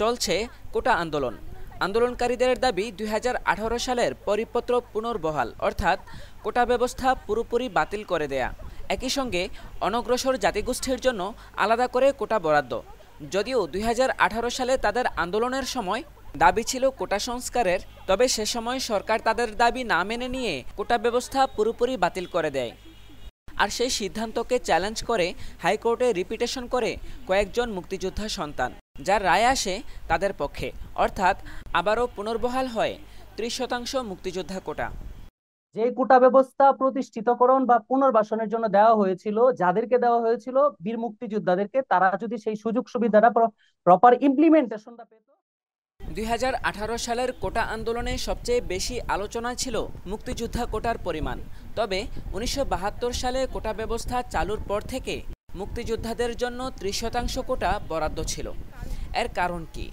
চলছে কোটা আন্দোলন। আন্দোলনকারীদের দাবি 2018 সালের পরিপত্র পুনর্বহাল, অর্থাৎ কোটা ব্যবস্থা পুরোপুরি বাতিল করে দেয়া। একই সঙ্গে অনগ্রসর জাতিগোষ্ঠীর জন্য আলাদা করে কোটা বরাদ্দ। যদিও 2018 সালে তাদের আন্দোলনের সময় দাবি ছিল কোটা সংস্কারের, তবে সে সময় সরকার তাদের দাবি না মেনে নিয়ে কোটা ব্যবস্থা পুরোপুরি বাতিল করে দেয়। আর সেই সিদ্ধান্তকে চ্যালেঞ্জ করে হাইকোর্টে রিপিটেশন করে কয়েকজন মুক্তিযোদ্ধা সন্তান, যার রায় আসে তাদের পক্ষে, অর্থাৎ আবারও পুনর্বহাল হয় 30% মুক্তিযোদ্ধা কোটা। যে কোটা ব্যবস্থা প্রতিষ্ঠিতকরণ বা পুনর্বাসনের জন্য দেওয়া হয়েছিল, যাদেরকে দেওয়া হয়েছিল বীর মুক্তিযোদ্ধাদেরকে, তারা যদি সেই সুযোগ সুবিধাটা প্রপার ইমপ্লিমেন্টেশনটা পেত। 2018 সালের কোটা আন্দোলনে সবচেয়ে বেশি আলোচনা ছিল মুক্তিযোদ্ধা কোটার পরিমাণ। তবে 1972 সালে কোটা ব্যবস্থা চালুর পর থেকে মুক্তিযোদ্ধাদের জন্য 30% কোটা বরাদ্দ ছিল। এর কারণ কি?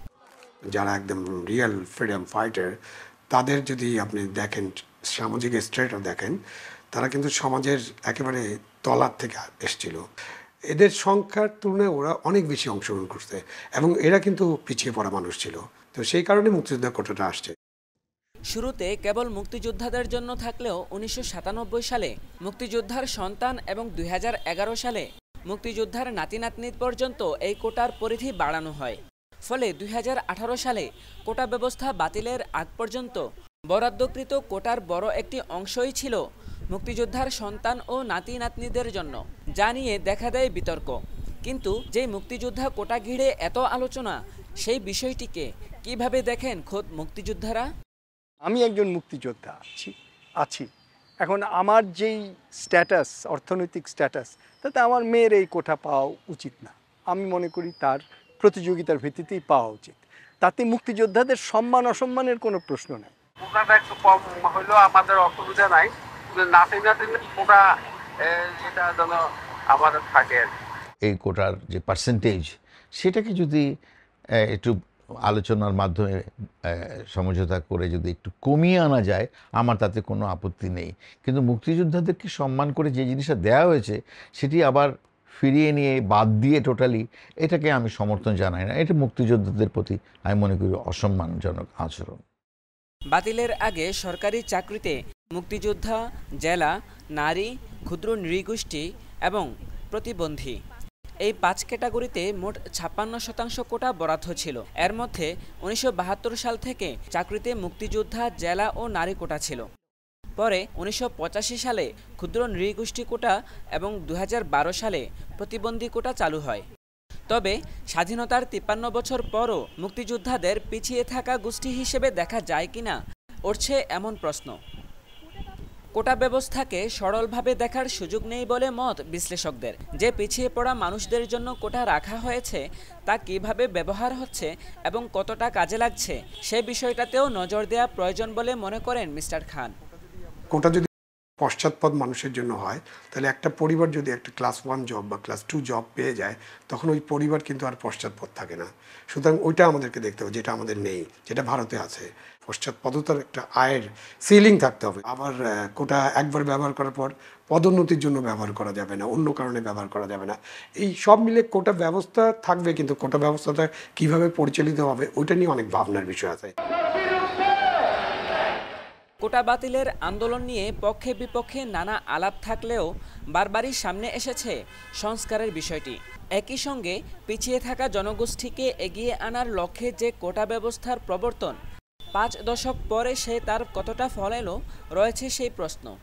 যারা একদম রিয়েল ফ্রিডম ফাইটার, তাদের যদি আপনি দেখেন, সামাজিক স্ট্রেটও দেখেন, তারা কিন্তু সমাজের একেবারে তলার থেকে এসেছিল। এদের সংখ্যার তুলনায় ওরা অনেক বেশি অংশগ্রহণ করছে এবং এরা কিন্তু পিছিয়ে পড়া মানুষ ছিল। তো সেই কারণে মুক্তিযোদ্ধা কোটাটা আসছে। শুরুতে কেবল মুক্তিযোদ্ধাদের জন্য থাকলেও 1997 সালে মুক্তিযোদ্ধার সন্তান এবং 2011 সালে মুক্তিযোদ্ধার নাতি নাতনি পর্যন্ত এই কোটার পরিধি বাড়ানো হয়। ফলে 2018 সালে কোটা ব্যবস্থা বাতিলের আগ পর্যন্ত বরাদ্দকৃত কোটার বড় একটি অংশই ছিল মুক্তিযোদ্ধার সন্তান ও নাতি নাতনিদের জন্য, যা নিয়ে দেখা দেয় বিতর্ক। কিন্তু যে মুক্তিযোদ্ধা কোটা ঘিরে এত আলোচনা, সেই বিষয়টিকে কিভাবে দেখেন খোদ মুক্তিযোদ্ধারা? আমি একজন মুক্তিযোদ্ধা আছি। এখন আমার যেই স্ট্যাটাস, অর্থনৈতিক স্ট্যাটাস, তাতে আমার মেয়ের এই কোটা পাওয়া উচিত না। আমি মনে করি তার প্রতিযোগিতার ভিত্তিতেই পাওয়া উচিত। তাতে মুক্তিযোদ্ধাদের সম্মান অসম্মানের কোনো প্রশ্ন নেই। কোটাটা একটু কম হইলেও আমাদের অসুবিধা নাই, নাতি নাতনিদের কোটা এটা যেন আমাদের থাকে। এই কোটার যে পার্সেন্টেজ, সেটাকে যদি একটু আলোচনার মাধ্যমে সমঝোতা করে যদি একটু কমিয়ে আনা যায়, আমার তাতে কোনো আপত্তি নেই। কিন্তু মুক্তিযোদ্ধাদেরকে সম্মান করে যে জিনিসটা দেওয়া হয়েছে, সেটি আবার ফিরিয়ে নিয়ে বাদ দিয়ে টোটালি, এটাকে আমি সমর্থন জানাই না। এটা মুক্তিযোদ্ধাদের প্রতি আমি মনে করি অসম্মানজনক আচরণ। বাতিলের আগে সরকারি চাকরিতে মুক্তিযোদ্ধা, জেলা, নারী, ক্ষুদ্র নৃগোষ্ঠী এবং প্রতিবন্ধী, এই 5 ক্যাটাগরিতে মোট 56% কোটা বরাদ্দ ছিল। এর মধ্যে 1972 সাল থেকে চাকরিতে মুক্তিযোদ্ধা, জেলা ও নারী কোটা ছিল। পরে 1985 সালে ক্ষুদ্র নৃগোষ্ঠী কোটা এবং 2012 সালে প্রতিবন্ধী কোটা চালু হয়। তবে স্বাধীনতার 53 বছর পরও মুক্তিযোদ্ধাদের পিছিয়ে থাকা গোষ্ঠী হিসেবে দেখা যায় কিনা উঠছে এমন প্রশ্ন। কোটা ব্যবস্থাকে সরলভাবে দেখার সুযোগ নেই বলে মত বিশ্লেষকদের। যে পিছিয়ে পড়া মানুষদের জন্য কোটা রাখা হয়েছে, তা কিভাবে ব্যবহার হচ্ছে এবং কতটা কাজে লাগছে, সে বিষয়টাতেও নজর দেওয়া প্রয়োজন বলে মনে করেন মিস্টার খান। কোটা যদি পশ্চাৎপদ মানুষের জন্য হয়, তাহলে একটা পরিবার যদি একটা ক্লাস 1 জব বা ক্লাস 2 জব পেয়ে যায়, তখন ওই পরিবার কিন্তু আর পশ্চাৎপদ থাকে না। সুতরাং ওইটা আমাদেরকে দেখতে হবে, যেটা আমাদের নেই, যেটা ভারতে আছে। পশ্চাৎপদতার একটা আয়ের সিলিং থাকতে হবে। আবার কোটা একবার ব্যবহার করার পর পদোন্নতির জন্য ব্যবহার করা যাবে না, অন্য কারণে ব্যবহার করা যাবে না। এই সব মিলে কোটা ব্যবস্থা থাকবে, কিন্তু কোটা ব্যবস্থাটা কিভাবে পরিচালিত হবে, ওইটা নিয়ে অনেক ভাবনার বিষয় আছে। কোটা বাতিলের আন্দোলন নিয়ে পক্ষে বিপক্ষে নানা আলাপ থাকলেও বারবারই সামনে এসেছে সংস্কারের বিষয়টি। একই সঙ্গে পিছিয়ে থাকা জনগোষ্ঠীকে এগিয়ে আনার লক্ষ্যে যে কোটা ব্যবস্থার প্রবর্তন, 5 দশক পরে সে তার কতটা ফল এলো, রয়েছে সেই প্রশ্ন।